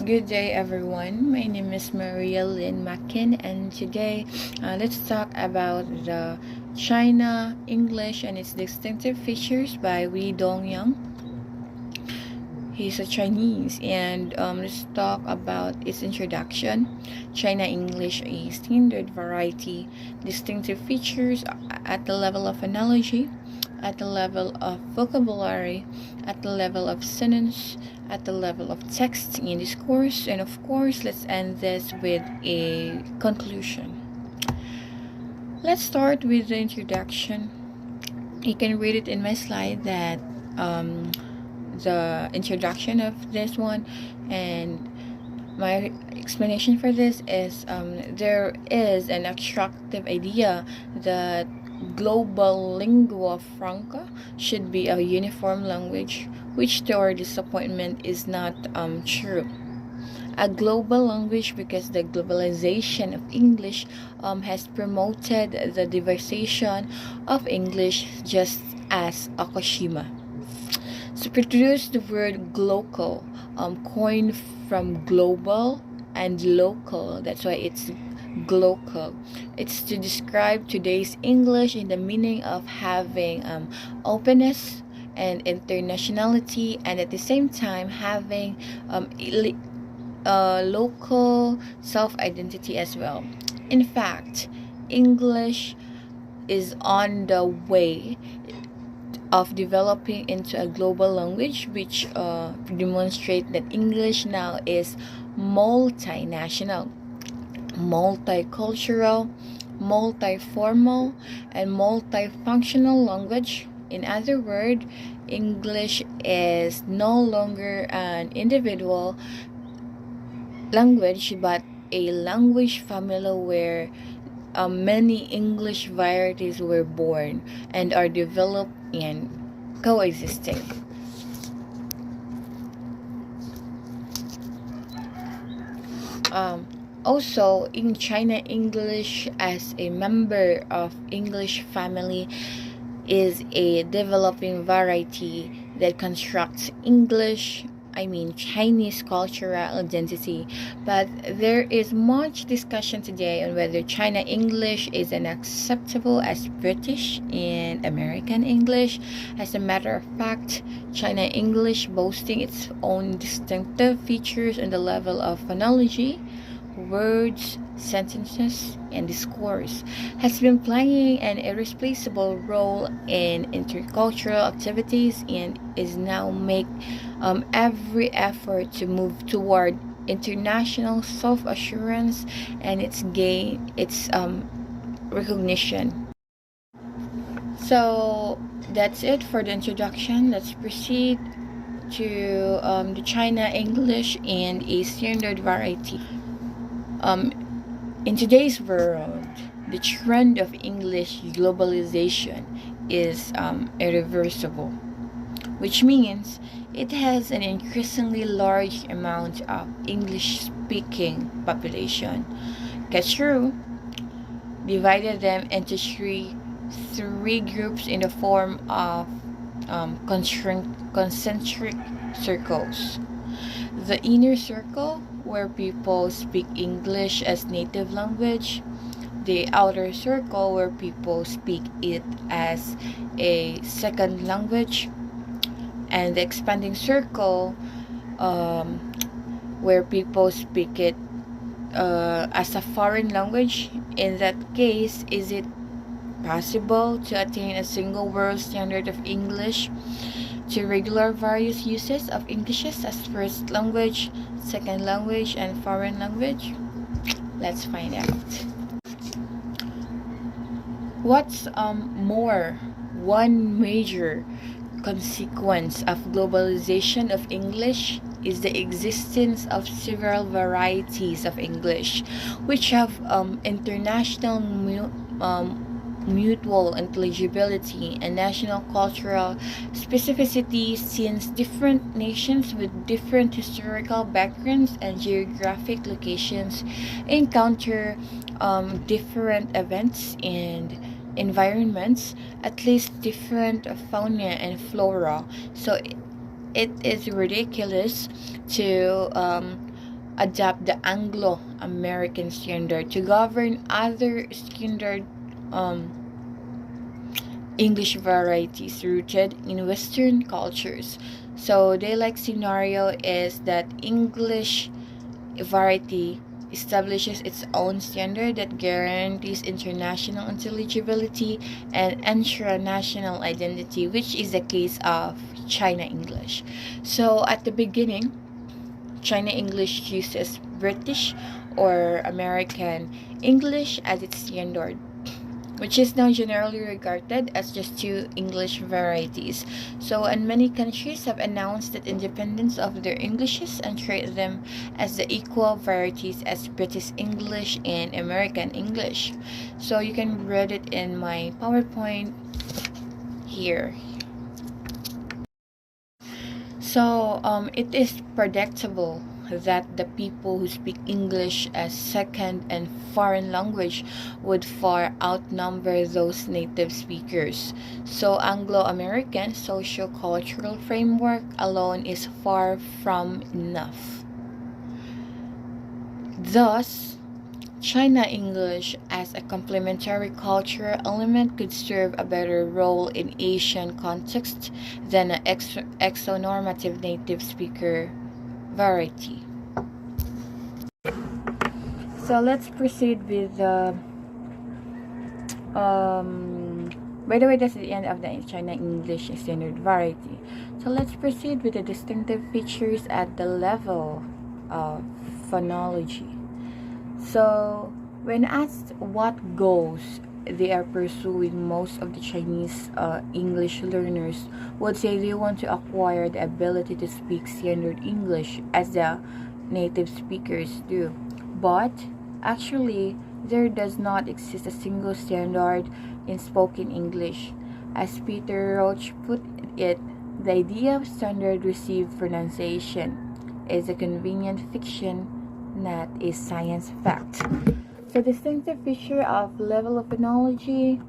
Good day, everyone. My name is Maria Lynn Mackin, and today let's talk about the China English and its distinctive features by Wei Dongyang. He's a Chinese, and let's talk about its introduction. China English, a standard variety, distinctive features at the level of analogy, at the level of vocabulary, at the level of sentence, at the level of text and discourse, and of course, let's end this with a conclusion. Let's start with the introduction. You can read it in my slide that the introduction of this one, and my explanation for this is there is an attractive idea that global lingua franca should be a uniform language, which to our disappointment is not true. A global language because the globalization of English has promoted the diversification of English, just as Okushima. To produce the word glocal, coined from global and local, that's why it's glocal. It's to describe today's English in the meaning of having openness and internationality, and at the same time having local self-identity as well. In fact, English is on the way of developing into a global language, which demonstrate that English now is multinational, multicultural, multiformal, and multifunctional language. In other words, English is no longer an individual language, but a language family where many English varieties were born and are developed and coexisting. Also, in China, English as a member of English family is a developing variety that constructs Chinese cultural identity. But there is much discussion today on whether China English is as acceptable as British and American English. As a matter of fact, China English, boasting its own distinctive features on the level of phonology, words, sentences, and discourse, has been playing an irreplaceable role in intercultural activities and is now make every effort to move toward international self-assurance and its recognition. So that's it for the introduction. Let's proceed to the China English and a standard variety. In today's world, the trend of English globalization is irreversible, which means it has an increasingly large amount of English-speaking population. Cachuru divided them into three groups in the form of concentric circles. The inner circle, where people speak English as native language, the outer circle, where people speak it as a second language, and the expanding circle, where people speak it as a foreign language. In that case, is it possible to attain a single world standard of English to regular various uses of English as first language, second language, and foreign language? Let's find out. What's more, one major consequence of globalization of English is the existence of several varieties of English, which have international mutual intelligibility and national cultural specificity, since different nations with different historical backgrounds and geographic locations encounter different events and environments, at least different fauna and flora. So it is ridiculous to adopt the Anglo-American standard to govern other standard um, English varieties rooted in Western cultures. So the like scenario is that English variety establishes its own standard that guarantees international intelligibility and national identity, which is the case of China English. So at the beginning, China English uses British or American English as its standard, which is now generally regarded as just two English varieties. So, and many countries have announced that independence of their Englishes and treat them as the equal varieties as British English and American English. So you can read it in my PowerPoint here. So it is predictable that the people who speak English as second and foreign language would far outnumber those native speakers. So Anglo-American socio-cultural framework alone is far from enough. Thus, China English as a complementary cultural element could serve a better role in Asian context than an exonormative native speaker variety. So let's proceed with the by the way, that's the end of the China English standard variety. So let's proceed with the distinctive features at the level of phonology. So when asked what goals they are pursuing, most of the Chinese English learners would say they want to acquire the ability to speak standard English as the native speakers do. But actually, there does not exist a single standard in spoken English. As Peter Roach put it, the idea of standard received pronunciation is a convenient fiction, not a science fact. So distinctive feature of level of phonology,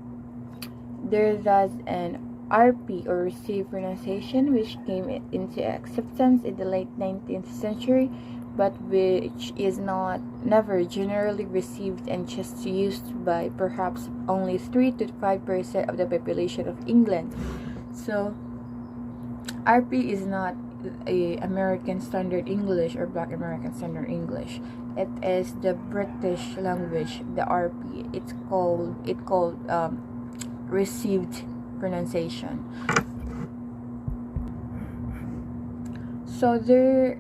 there thus an RP or received pronunciation which came into acceptance in the late 19th century but which is never generally received and just used by perhaps only 3 to 5% of the population of England. So RP is not a American Standard English or Black American Standard English. It is the British language, the RP. It's called received pronunciation. So there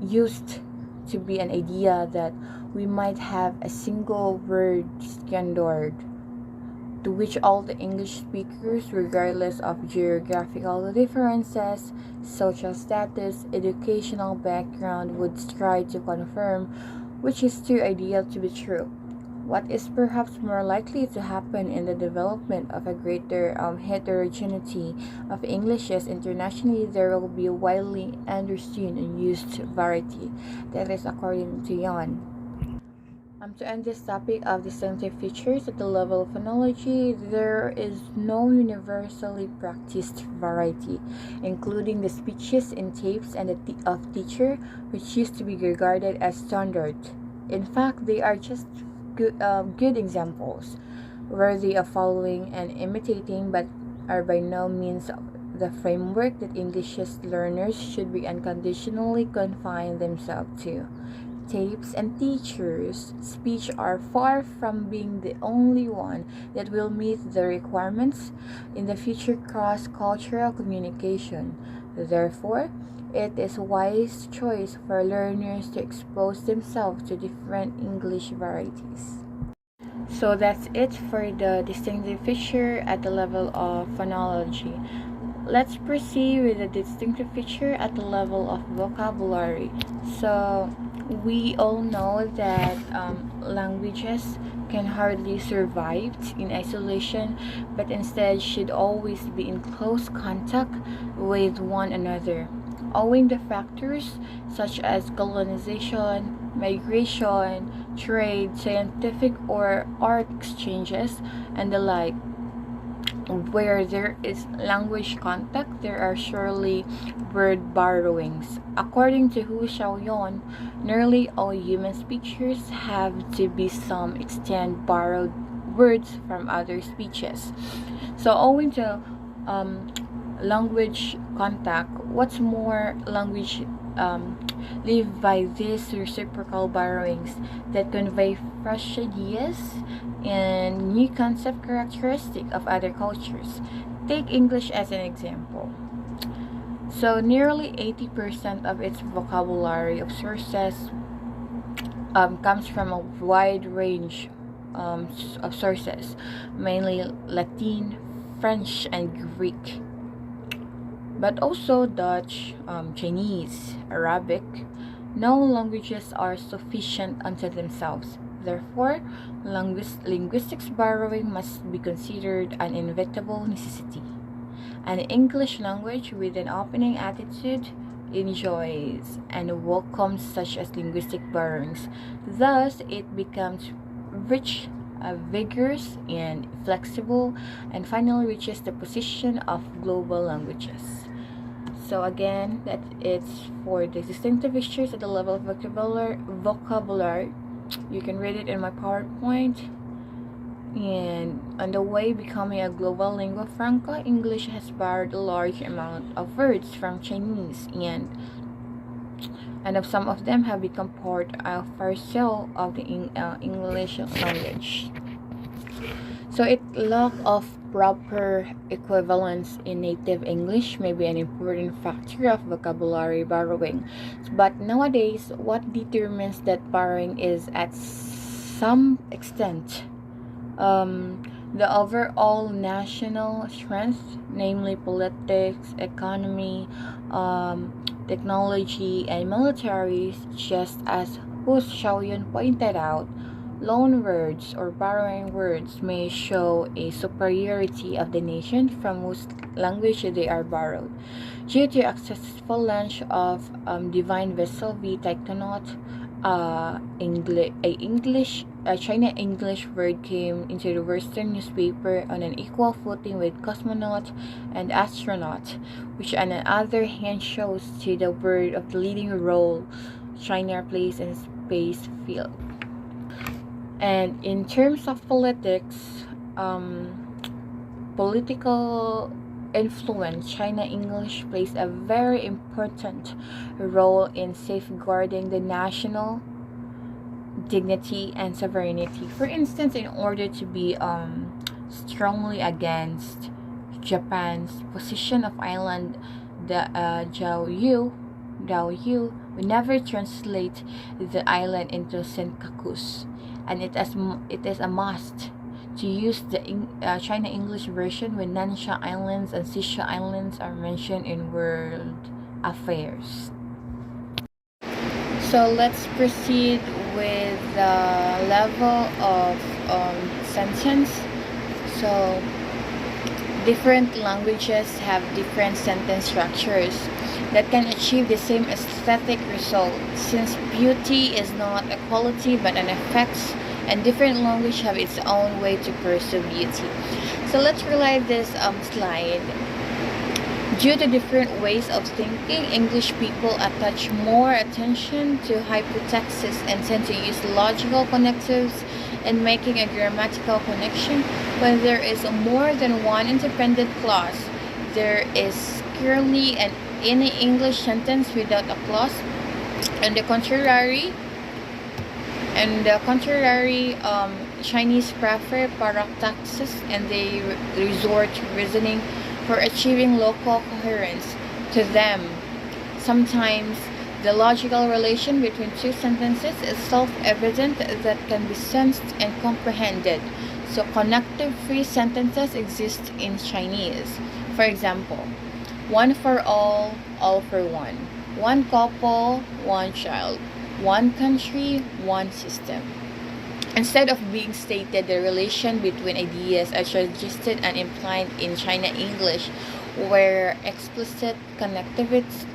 used to be an idea that we might have a single word standard to which all the English speakers, regardless of geographical differences, social status, educational background, would try to confirm, which is too ideal to be true. What is perhaps more likely to happen in the development of a greater heterogeneity of Englishes internationally, there will be a widely understood and used variety. That is according to Yon. To end this topic of distinctive features at the level of phonology, there is no universally practiced variety, including the speeches in tapes and of teacher, which used to be regarded as standard. In fact, they are just good examples, worthy of following and imitating, but are by no means the framework that English learners should be unconditionally confine themselves to. Tapes and teachers' speech are far from being the only one that will meet the requirements in the future cross-cultural communication. Therefore, it is a wise choice for learners to expose themselves to different English varieties. So that's it for the distinctive feature at the level of phonology. Let's proceed with the distinctive feature at the level of vocabulary. So we all know that languages can hardly survive in isolation, but instead should always be in close contact with one another, owing to factors such as colonization, migration, trade, scientific or art exchanges, and the like. where there is language contact, there are surely word borrowings. According to Hu Xiaoyun, nearly all human speakers have to be some extent borrowed words from other speeches. So owing to language contact, what's more, language live by these reciprocal borrowings that convey fresh ideas and new concept characteristic of other cultures. Take English as an example. So nearly 80% of its vocabulary of sources comes from a wide range of sources, mainly Latin, French, and Greek, but also Dutch, Chinese, Arabic. No languages are sufficient unto themselves. Therefore, linguistics borrowing must be considered an inevitable necessity. An English language with an opening attitude enjoys and welcomes such as linguistic borrowings. Thus, it becomes rich, vigorous, and flexible, and finally reaches the position of global languages. So again, that it's for the distinctive features at the level of vocabulary. You can read it in my PowerPoint. And on the way becoming a global lingua franca, English has borrowed a large amount of words from Chinese, and of some of them have become part of parcel of the English language. So it lack of proper equivalence in native English may be an important factor of vocabulary borrowing. But nowadays, what determines that borrowing is at some extent the overall national strength, namely politics, economy, technology, and military, just as Hu Xiaoyun pointed out. Loan words or borrowing words may show a superiority of the nation from whose language they are borrowed. Due to a successful launch of Divine Vessel v Taikonaut, a China English word came into the Western newspaper on an equal footing with cosmonaut and astronaut, which on the other hand shows to the word of the leading role China plays in space field. And in terms of politics, political influence, China English plays a very important role in safeguarding the national dignity and sovereignty. For instance, in order to be strongly against Japan's position of island, the Diaoyu, we never translate the island into Senkakus, and it is a must to use the China English version when Nansha Islands and Sisha Islands are mentioned in world affairs. So let's proceed with the level of sentence. So different languages have different sentence structures that can achieve the same aesthetic result, since beauty is not a quality but an effect, and different language have its own way to pursue beauty. So let's relive this slide. Due to different ways of thinking, English people attach more attention to hypothesis and tend to use logical connectives in making a grammatical connection. When there is more than one independent clause, there is scarcely any English sentence without a clause. And the contrary, Chinese prefer paradoxes, and they resort to reasoning for achieving local coherence. To them, sometimes the logical relation between two sentences is self-evident that can be sensed and comprehended. So connective free sentences exist in Chinese. For example, one for all for one. One couple, one child. One country, one system. Instead of being stated, the relation between ideas are suggested and implied in China English, where explicit connectivities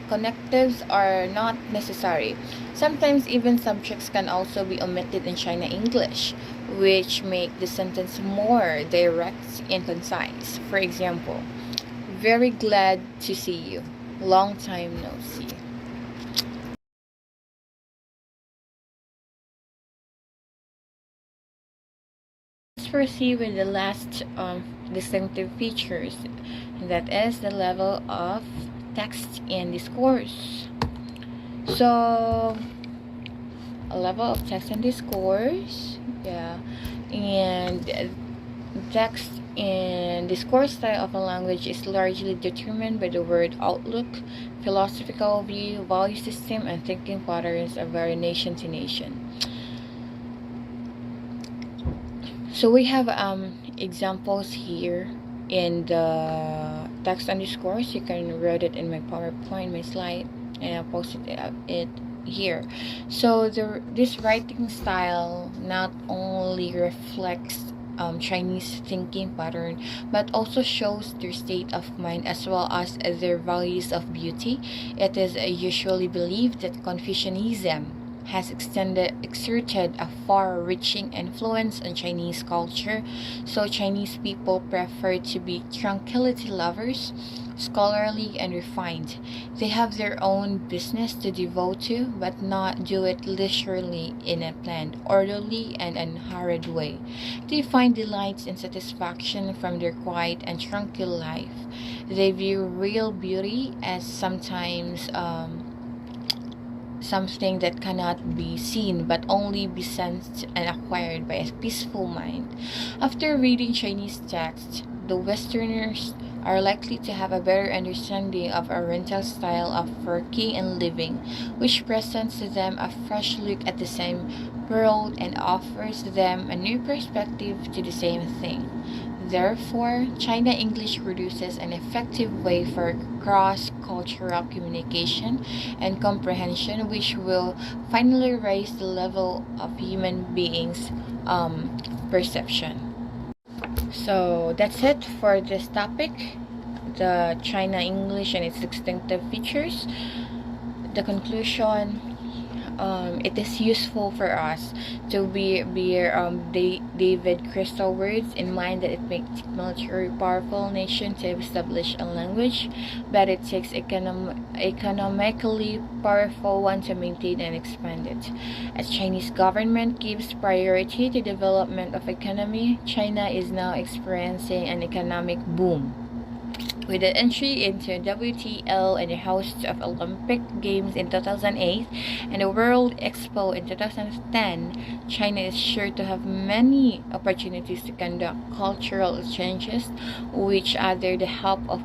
connectives are not necessary. Sometimes even subjects can also be omitted in China English, which make the sentence more direct and concise. For example, very glad to see you. Long time no see. Let's proceed with the last distinctive features, and that is the level of text and discourse. So, a level of text and discourse, yeah, and text and discourse style of a language is largely determined by the word outlook, philosophical view, value system, and thinking patterns of vary nation to nation. So we have examples here in the text and discourse. You can read it in my PowerPoint, my slide, and I'll post it here. So this writing style not only reflects Chinese thinking pattern, but also shows their state of mind as well as their values of beauty. It is usually believed that Confucianism has exerted a far-reaching influence on Chinese culture, so Chinese people prefer to be tranquility lovers, scholarly and refined. They have their own business to devote to, but not do it leisurely in a planned, orderly, and unhurried way. They find delights and satisfaction from their quiet and tranquil life. They view real beauty as something that cannot be seen but only be sensed and acquired by a peaceful mind. After reading Chinese texts, the Westerners are likely to have a better understanding of Oriental style of working and living, which presents to them a fresh look at the same world and offers them a new perspective to the same thing. Therefore, China English produces an effective way for cross-cultural communication and comprehension, which will finally raise the level of human beings' perception. So that's it for this topic, the China English and its distinctive features. The conclusion, it is useful for us to bear David Crystal words in mind that it makes military powerful nation to establish a language, but it takes economically powerful one to maintain and expand it. As Chinese government gives priority to development of economy, China is now experiencing an economic boom. With the entry into WTO and the host of Olympic Games in 2008 and the World Expo in 2010, China is sure to have many opportunities to conduct cultural exchanges, which under the help of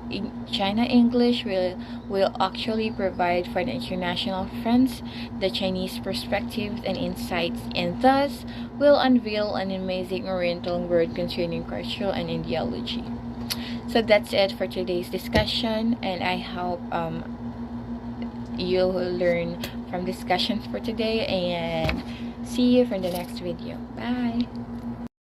China English will actually provide for the international friends the Chinese perspectives and insights, and thus will unveil an amazing Oriental world concerning culture and ideology. So that's it for today's discussion, and I hope you'll learn from discussions for today, and see you for the next video. Bye.